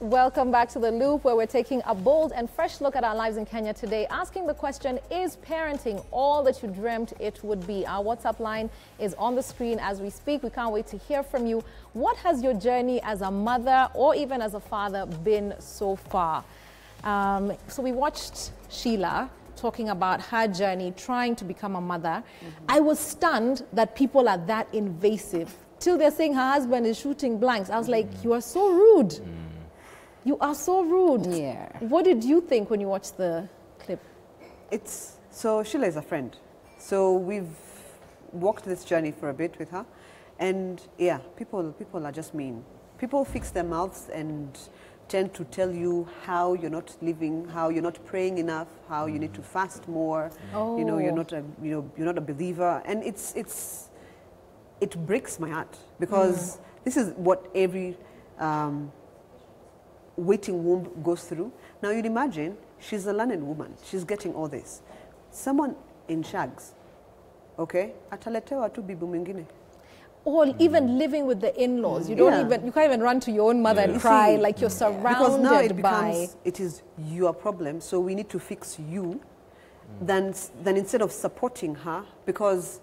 Welcome back to The Loop, where we're taking a bold and fresh look at our lives in Kenya today, asking the question, is parenting all that you dreamt it would be? Our WhatsApp line is on the screen as we speak. We can't wait to hear from you. What has your journey as a mother or even as a father been so far? So we watched Sheila talking about her journey trying to become a mother. I was stunned that people are that invasive. Till they're saying her husband is shooting blanks. I was like, you are so rude. You are so rude. Yeah. What did you think when you watched the clip? So Sheila is a friend. So we've walked this journey for a bit with her. And yeah, people are just mean. People fix their mouths and tend to tell you how you're not living, how you're not praying enough, how you need to fast more. Oh. You know, you're not a believer. And it breaks my heart because this is what every waiting womb goes through. Now you'd imagine she's a learned woman. She's getting all this. Someone in shags, okay, ataletewa tu bibi mwingine. Or even living with the in-laws. You don't you can't even run to your own mother and cry, like you're surrounded because now by. It is your problem, so we need to fix you. Then instead of supporting her, because,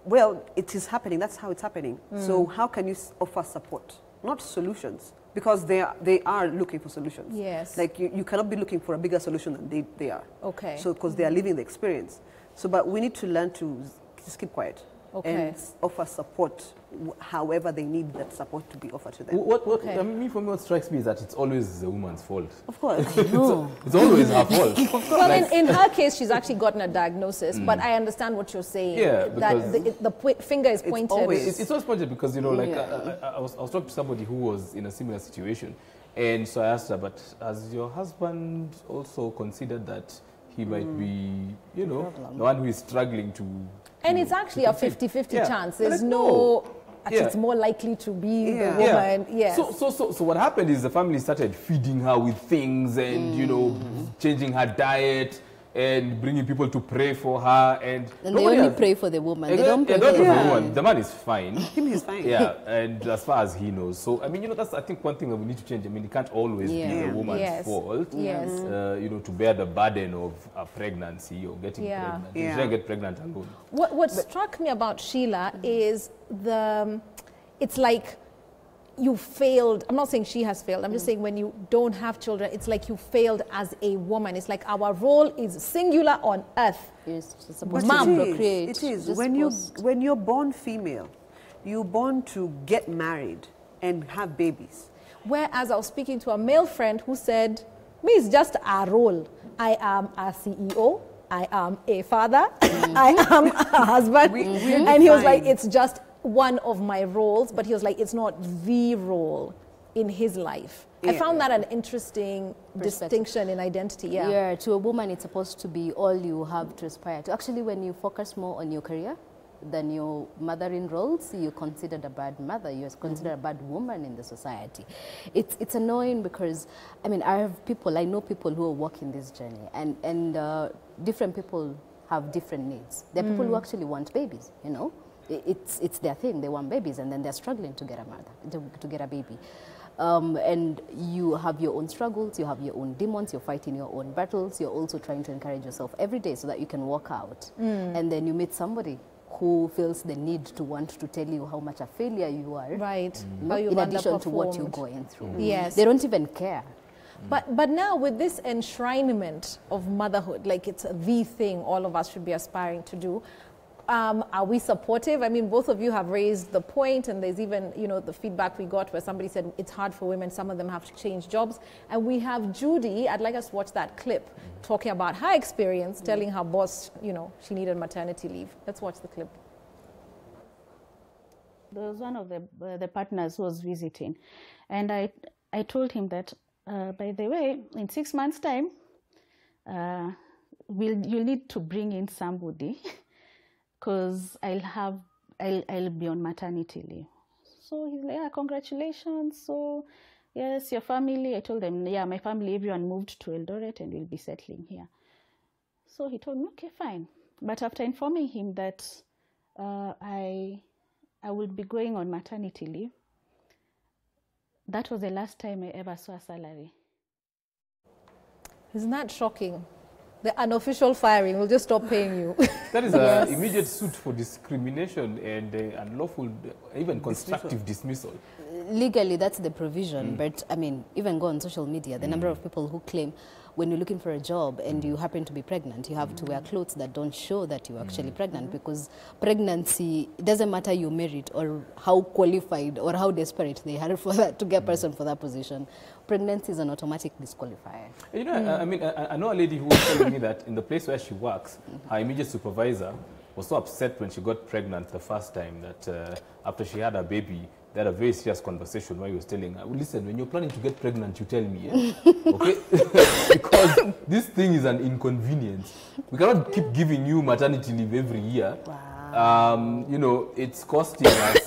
well, it is happening. That's how it's happening. So how can you offer support, not solutions? Because they are looking for solutions. Yes. Like you cannot be looking for a bigger solution than they are. Okay. So because they are living the experience. So, but we need to learn to just keep quiet. Okay. And offer support however they need that support to be offered to them. I mean, for me, what strikes me is that it's always the woman's fault. Of course. It's always her fault. Well, like, in her case, she's actually gotten a diagnosis, but I understand what you're saying. Yeah, that the finger is pointed. It's always pointed because, you know, like I was talking to somebody who was in a similar situation, and so I asked her, but has your husband also considered that he might be, you know, the one who is struggling to... And it's actually a 50-50 chance. There's it's more likely to be the woman. Yes. So what happened is the family started feeding her with things and, you know, changing her diet and bringing people to pray for her. And they only pray for the woman. They don't pray for the woman. The man is fine. He's fine. Yeah, and as far as he knows. So, I mean, you know, that's, I think, one thing that we need to change. I mean, it can't always be the woman's fault. Yes. You know, to bear the burden of a pregnancy or getting pregnant. You shouldn't get pregnant alone. What struck me about Sheila is it's like you failed. I'm not saying she has failed. I'm just saying when you don't have children, it's like you failed as a woman. It's like our role is singular on earth. Yes, Mom, it is. When you're born female, you're born to get married and have babies. Whereas I was speaking to a male friend who said, me, it's just a role. I am a CEO. I am a father. I am a husband. And he was like, it's just one of my roles, but he was like, it's not the role in his life. I found that an interesting distinction in identity. Yeah, to a woman, it's supposed to be all you have to aspire to. Actually, when you focus more on your career than your mothering roles, you're considered a bad mother. You're considered a bad woman in the society. It's annoying because, I mean, I know people who are walking this journey, and different people have different needs. There are people who actually want babies, you know. It's their thing. They want babies, and then they're struggling to get a mother, to get a baby. And you have your own struggles, you have your own demons, you're fighting your own battles, you're also trying to encourage yourself every day so that you can walk out. And then you meet somebody who feels the need to want to tell you how much a failure you are. Right. In addition to what you're going through. Yes. They don't even care. But now with this enshrinement of motherhood, like it's the thing all of us should be aspiring to do, are we supportive? I mean, both of you have raised the point, and there's even, you know, the feedback we got where somebody said it's hard for women, some of them have to change jobs. And we have Judy, I'd like us to watch that clip, talking about her experience, telling her boss, you know, she needed maternity leave. Let's watch the clip. There was one of the partners who was visiting, and I told him that, by the way, in 6 months' time, you'll need to bring in somebody because I'll be on maternity leave. So he's like, yeah, congratulations. So yes, your family. I told them, yeah, my family, everyone moved to Eldoret and we'll be settling here. So he told me, okay, fine. But after informing him that I will be going on maternity leave, That was the last time I ever saw a salary. Isn't that shocking? The unofficial firing will just stop paying you. That is an immediate suit for discrimination and unlawful, even constructive dismissal. Legally, that's the provision, but I mean, even go on social media, the number of people who claim when you're looking for a job and you happen to be pregnant, you have to wear clothes that don't show that you're actually pregnant, because pregnancy, it doesn't matter your merit or how qualified or how desperate they are for that, to get a person for that position. Pregnancy is an automatic disqualifier. You know, I mean, I know a lady who was telling me that in the place where she works, her immediate supervisor was so upset when she got pregnant the first time that after she had a baby, they had a very serious conversation where he was telling her, well, listen, when you're planning to get pregnant, you tell me, okay? Because this thing is an inconvenience. We cannot keep giving you maternity leave every year. Wow. You know, it's costing us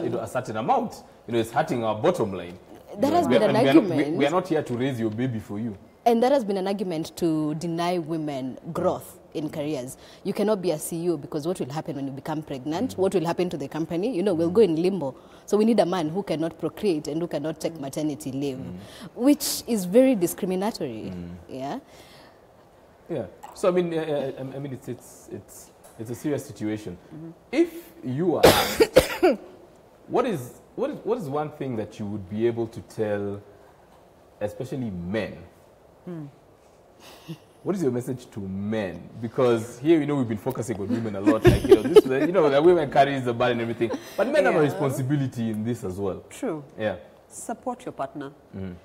you know, a certain amount. You know, it's hurting our bottom line. That has been an argument. We are not here to raise your baby for you. And that has been an argument to deny women growth in careers. You cannot be a CEO because what will happen when you become pregnant? What will happen to the company? You know, we'll go in limbo. So we need a man who cannot procreate and who cannot take maternity leave, which is very discriminatory. Yeah. Yeah. So I mean, it's a serious situation. If you are asked, what is one thing that you would be able to tell, especially men? What is your message to men? Because here, you know, we've been focusing on women a lot. Like, you know, this, you know, the women carries the burden and everything. But men have a responsibility in this as well. True. Yeah. Support your partner.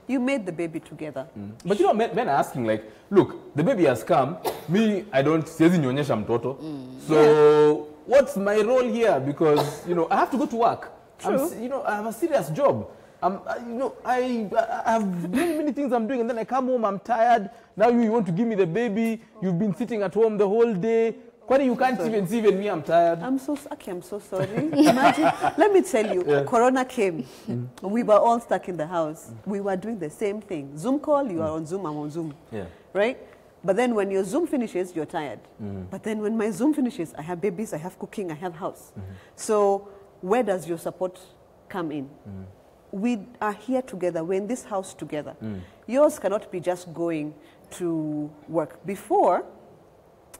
You made the baby together. But you know, men are asking, like, look, the baby has come. Me, I don't, siwezi nionyesha mtoto. So what's my role here? Because, you know, I have to go to work. You know, I have a serious job. You know, I have many things I'm doing, and then I come home, I'm tired. Now you want to give me the baby. You've been sitting at home the whole day. Why you can't even see me? I'm tired. I'm so sorry. Imagine, let me tell you, Corona came. We were all stuck in the house. We were doing the same thing. Zoom call, you are on Zoom, I'm on Zoom. Right? But then when your Zoom finishes, you're tired. But then when my Zoom finishes, I have babies, I have cooking, I have house. So where does your support come in? We are here together. We're in this house together. Yours cannot be just going to work. Before,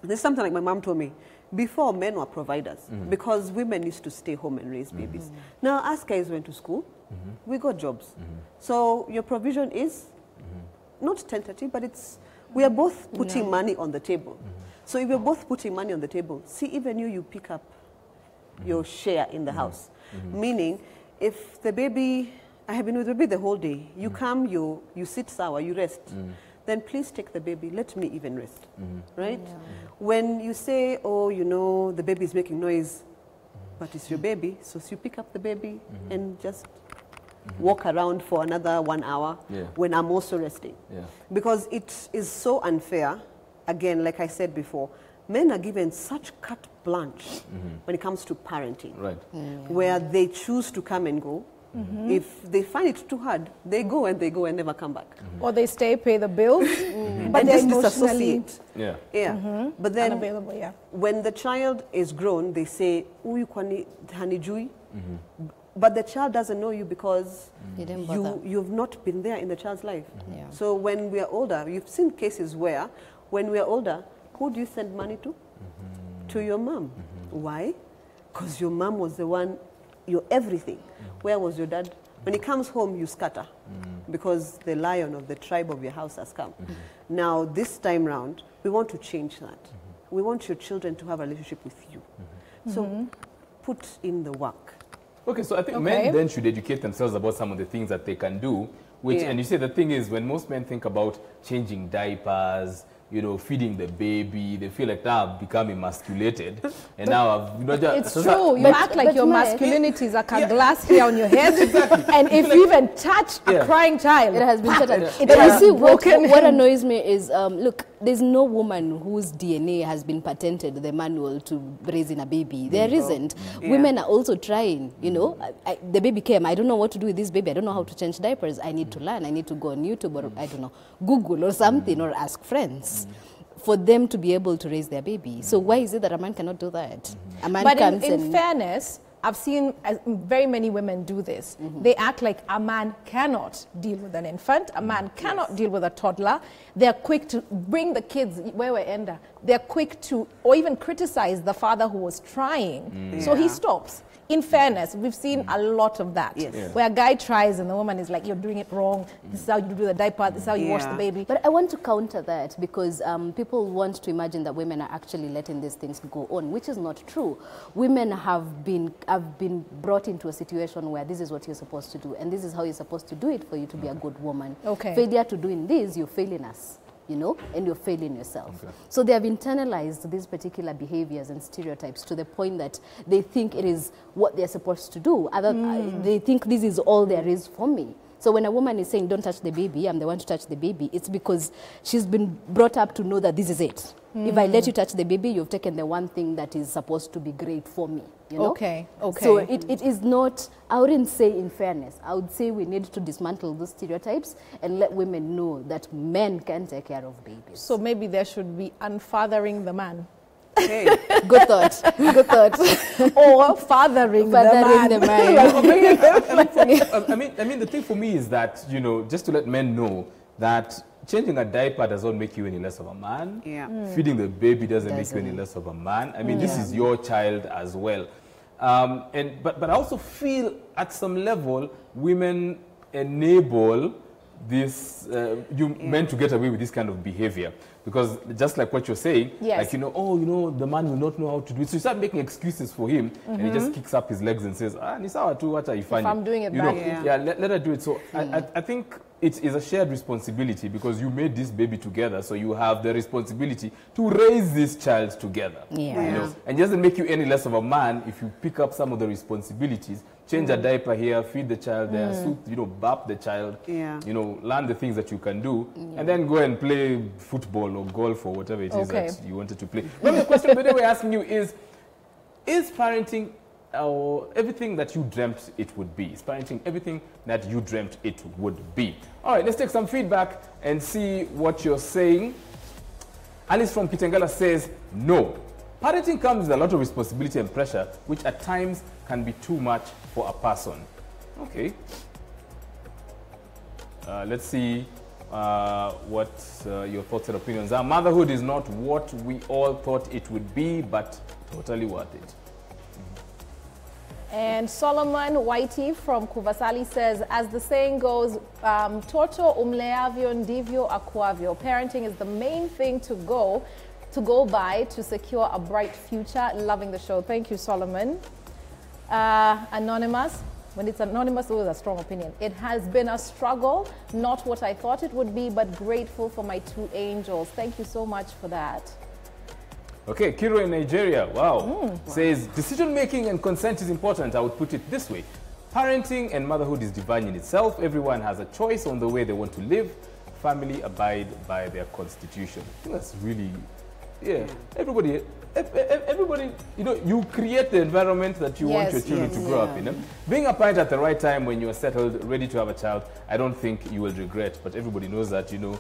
there's something like my mom told me, before men were providers because women used to stay home and raise babies. Now, us guys went to school, we got jobs. So your provision is not tentative, but it's, we are both putting money on the table. So if you're both putting money on the table, see, even you pick up your share in the house. Meaning, if the baby, I have been with the baby the whole day, you come, you sit sour, you rest, then please take the baby, let me even rest, right? When you say, oh, you know, the baby is making noise, but it's your baby, so you pick up the baby and just walk around for another 1 hour when I'm also resting. Because it is so unfair, again, like I said before, men are given such carte blanche when it comes to parenting, where they choose to come and go. If they find it too hard, they go and never come back. Or they stay, pay the bills, but and they just disassociate. But then unavailable, when the child is grown, they say, "Uyu kwani hanijui," but the child doesn't know you because you've not been there in the child's life. So when we are older, you've seen cases where, when we are older, who do you send money to? To your mom. Why? Because your mom was the one, your everything. Where was your dad? When he comes home, you scatter because the lion of the tribe of your house has come. Now, this time round, we want to change that. We want your children to have a relationship with you. So put in the work. Okay, so I think men then should educate themselves about some of the things that they can do. Which, and you say the thing is, when most men think about changing diapers, you know, feeding the baby, they feel like now I've become emasculated. And now I've, you know, it's true. You act like your masculinity is like a glass here on your head. And if you even touch a crying child, it has been shattered. But you see, what annoys me is, look, there's no woman whose DNA has been patented, the manual to raising a baby. There isn't. Women are also trying, you know. The baby came, I don't know what to do with this baby. I don't know how to change diapers. I need to learn. I need to go on YouTube or, I don't know, Google or something, or ask friends for them to be able to raise their baby. So why is it that a man cannot do that? A man but comes in fairness, I've seen very many women do this. They act like a man cannot deal with an infant, a man cannot deal with a toddler. They're quick to bring the kids, where we end. They're quick to, or even criticize the father who was trying. So he stops. In fairness, we've seen a lot of that. Yes. Where a guy tries and the woman is like, you're doing it wrong. This is how you do the diaper. This is how you wash the baby. But I want to counter that because people want to imagine that women are actually letting these things go on, which is not true. Women have been brought into a situation where this is what you're supposed to do and this is how you're supposed to do it for you to be a good woman. Okay. Failure to doing this, you're failing us, you know, and you're failing yourself. So they have internalized these particular behaviors and stereotypes to the point that they think it is what they're supposed to do. They think this is all there is for me. So when a woman is saying, don't touch the baby, I'm the one to touch the baby, it's because she's been brought up to know that this is it. If I let you touch the baby, you've taken the one thing that is supposed to be great for me. You know? Okay. So it is not, I wouldn't say in fairness, I would say we need to dismantle those stereotypes and let women know that men can take care of babies. So maybe there should be unfathering the man. Hey. Good thought. Good thought. Or fathering the man. I mean, the thing for me is that, you know, just to let men know that changing a diaper does not make you any less of a man. Feeding the baby doesn't make you any less of a man. I mean, this is your child as well. But I also feel at some level women enable this men to get away with this kind of behavior. Because just like what you're saying, like, you know, oh, you know, the man will not know how to do it. So you start making excuses for him, and he just kicks up his legs and says, ni sawa tu, what are you finding? If I'm doing it you back. know, let her do it. So I think it is a shared responsibility because you made this baby together, so you have the responsibility to raise this child together. You know? And it doesn't make you any less of a man if you pick up some of the responsibilities, change a diaper here, feed the child there, you know, bap the child, you know, learn the things that you can do, and then go and play football or golf or whatever it is that you wanted to play. But the question that we're asking you is parenting everything that you dreamt it would be? Is parenting everything that you dreamt it would be? All right, let's take some feedback and see what you're saying. Alice from Kitengela says, no. Parenting comes with a lot of responsibility and pressure, which at times can be too much for a person. Okay. Let's see what your thoughts and opinions are. Motherhood is not what we all thought it would be, but totally worth it. And Solomon Whitey from Kuvasali says, as the saying goes, toto umleavyo ndivyo akuavyo. Parenting is the main thing to go by to secure a bright future. Loving the show. Thank you, Solomon. Anonymous. When it's anonymous, it was a strong opinion. It has been a struggle, not what I thought it would be, but grateful for my two angels. Thank you so much for that. Okay, Kiro in Nigeria, says, decision-making and consent is important. I would put it this way. Parenting and motherhood is divine in itself. Everyone has a choice on the way they want to live. Family abide by their constitution. I think that's really, everybody, you know, you create the environment that you want your children to grow up in. Being a parent at the right time when you are settled, ready to have a child, I don't think you will regret. But everybody knows that, you know,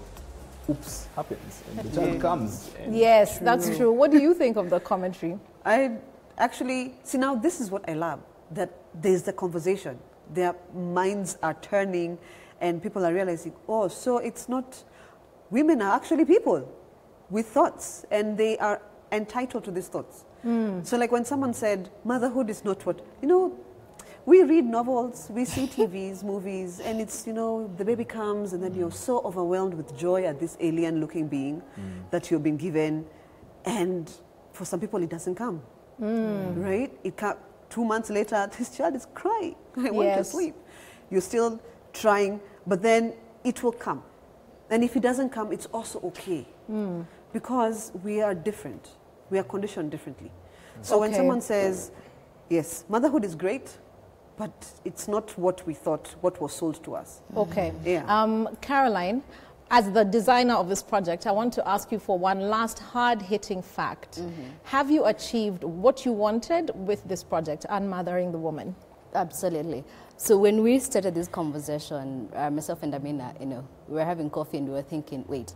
oops happens and the child comes. Yes, that's true. What do you think of the commentary? I actually, see now this is what I love, that there's the conversation. Their minds are turning and people are realizing, oh, so it's not, women are actually people with thoughts and they are entitled to these thoughts. So like when someone said, motherhood is not what, you know, we read novels, we see TVs, movies, and it's, you know, the baby comes and then you're so overwhelmed with joy at this alien-looking being that you've been given. And for some people, it doesn't come, right? It can't, 2 months later, this child is crying. I want to sleep. You're still trying, but then it will come. And if it doesn't come, it's also okay. Because we are different. We are conditioned differently. So when someone says, yes, motherhood is great, but it's not what we thought, what was sold to us. Okay. Caroline, as the designer of this project, I want to ask you for one last hard-hitting fact. Have you achieved what you wanted with this project, Unmothering the Woman? Absolutely. So when we started this conversation, myself and Amina, you know, we were having coffee and we were thinking, wait,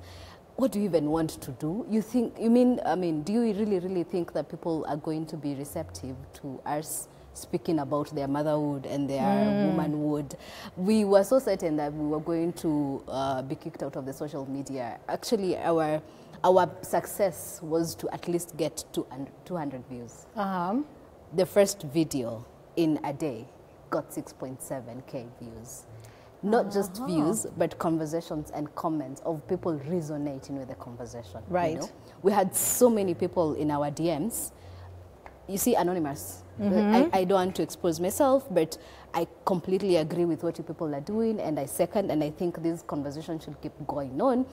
what do you even want to do? Do you really think that people are going to be receptive to us speaking about their motherhood and their womanhood. We were so certain that we were going to be kicked out of the social media. Actually, our success was to at least get to 200 views. The first video in a day got 6.7K views. Not just views, but conversations and comments of people resonating with the conversation. Right. You know? We had so many people in our DMs. You see, anonymous. I don't want to expose myself, but I completely agree with what you people are doing, and I second, and I think this conversation should keep going on.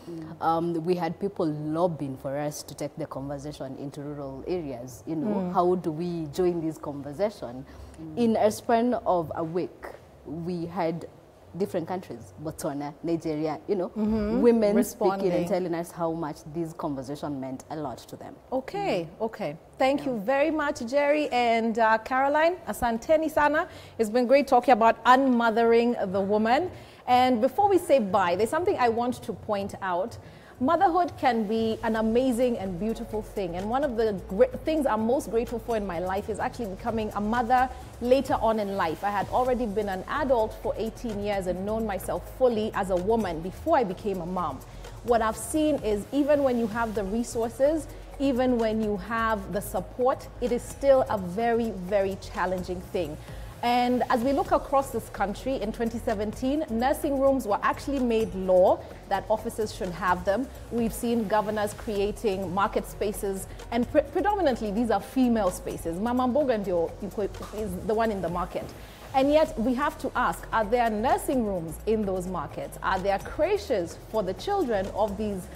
We had people lobbying for us to take the conversation into rural areas. You know, how do we join this conversation? In a span of a week, we had different countries, Botswana, Nigeria, you know, women speaking and telling us how much this conversation meant a lot to them. Okay, okay. Thank you very much, Jerry and Caroline. Asanteni sana. It's been great talking about unmothering the woman. And before we say bye, there's something I want to point out. Motherhood can be an amazing and beautiful thing. And one of the things I'm most grateful for in my life is actually becoming a mother later on in life. I had already been an adult for 18 years and known myself fully as a woman before I became a mom. What I've seen is even when you have the resources, even when you have the support, it is still a very, very challenging thing. And as we look across this country in 2017, nursing rooms were actually made law that officers should have them. We've seen governors creating market spaces, and predominantly these are female spaces. Mama Bogandio is the one in the market. And yet we have to ask, are there nursing rooms in those markets? Are there creches for the children of these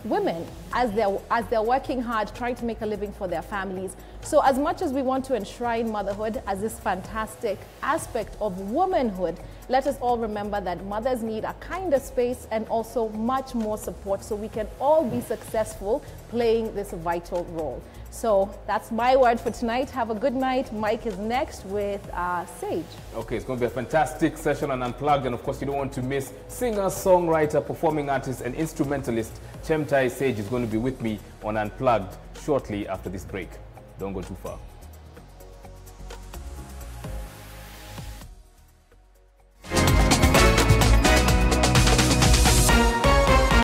women as they're working hard, trying to make a living for their families? So as much as we want to enshrine motherhood as this fantastic aspect of womanhood, let us all remember that mothers need a kinder space and also much more support so we can all be successful playing this vital role. So that's my word for tonight. Have a good night. Mike is next with Sage. Okay, it's going to be a fantastic session on Unplugged. And of course, you don't want to miss singer, songwriter, performing artist, and instrumentalist Chemtai Sage is going to be with me on Unplugged shortly after this break. Don't go too far.